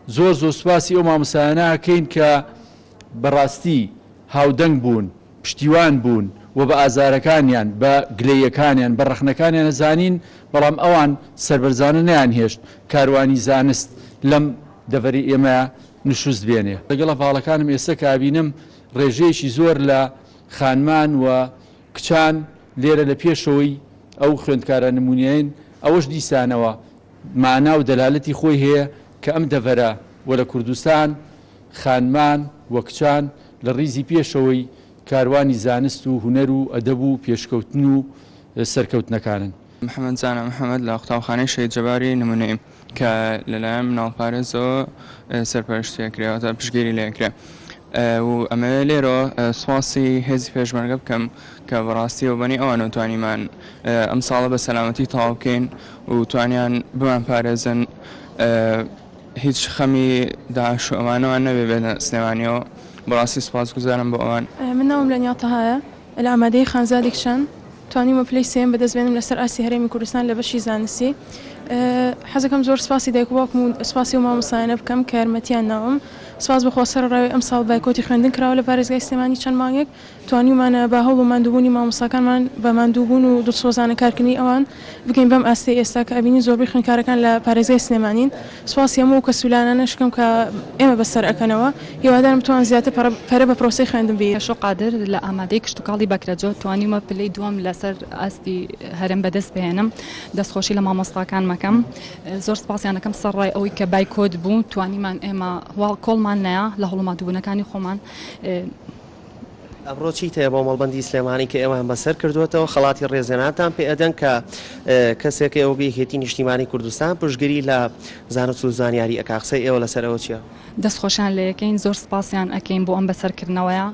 زۆر سوپاسی ئەو مامۆستایانەکەین کە بەڕاستی هاودەنگ بوون، پشتیوان بوون و بە ئازارەکانیان، بە گلەیەکانیان، بە ڕەخنەکانیان نەزانین، بەڵام ئەوان سەربەرزانە نەیانهێشت کاروانی زانست لەم دەڤەری ئێمە نوشوست بێنێ. لەگەڵ هەواڵەکانم ئێستا کابینم ڕێژەیەکی زۆر لە خانمان و کچان لێرە لە پێشەوەی ئەو خوێندکارە نمونیین ئەوەش دیسانەوە معنا و دەلالەتی خۆی هەیە کە ئەم دەڤەرە و لە کوردستان خانمان و کچان لە ڕیزی پێشەوەی کاروانی زانست و هونەر و ئەدەب و پێشکەوتن و سەرکەوتنەکانن. محەممەد زانە محەممەد لە قوتابخانەی شەید جەباری نمونەیە کە لەلایەن مناڵپارێزەوە سەرپەرشتیەکرێتە پشتگیری لێکرێ و ئەمە لێرە سواسی هێزی پێشمەرگە بکەم کە بەڕاستی و بەنی ئەوان توانیمان ئەم ساڵە بە سەلامەتی تەواو بکەین و توانیان بمان پارێزن هیچ خەمی داعش و ئەمانەوە نەبێ بێنە سلێمانیەوە. بەڕاستی سوپاسگوزارم بۆ ئەوان. من ناوم لەنیا تەهایە لە ئامادەی خانزادی کچان توانیمە پلەی سێم بەدەستبێنم لەسەر ئاسی هەرێمی کوردستان لە بەشی زانستی. حەزەکەم زۆر سپاسی دایک و باوکم و سپاسی و مامۆستایانە بکەم کە یارمەتیان ناوم. سپاس بەخوا سەرڕاوی ئەم ساڵ بایکۆتی خوێندن کراوە لە پارێزگای سلێمانی چەند مانگێک توانیمانە بە هەوڵ و ماندووبوونی مامۆستاکانمان بە ماندووبوون و دڵسۆزانە کارکردنی ئەوان بگەین بەم ئاستی ئێستا کە ئەبینی زۆربەی خوێندکارەکان لە پارێزگای سلێمانین. سپاسی هەموو کەسولانانە شکەم کە ئێمە بەسەر ئەکەنەوە. هیوادارم توان زیاتر پەرە بە پرۆسەی خوێندن بێ. شۆ قادر لە ئامادەی کشتتوکاڵی بەکرەجۆ توانیمە پلەی دووەم لەسەر ئاستی هەرم بەدەست بهێنم دەستخۆشی لە مامۆستاکان مەکەم. زۆر سپاسیانەکەم سەرڕای ئەوەی کە بایکۆت بوو توانیمان ئێمە کۆڵمان نەیە لە هەوڵماتوبوونەکانی خۆمان. ئەمڕۆ چیت هەیە بۆ مەڵبەندی سلێمانی کە ئێوەیان بەسەر کردوێتەوە خەڵاتی ڕێزێناتان پێ ئەدەن کە کەسێک ئێوە بێهێتی نیشتیمانی کوردستان پشتگیری لە زانست و زانیاری ئەکا قسەی ئێوە لەسەر ئەوە چییە؟ دەستخۆشیان لە یەکەین زۆر سپاسیان ئەکەین بۆ ئەم بەسەرکردنەوەیە.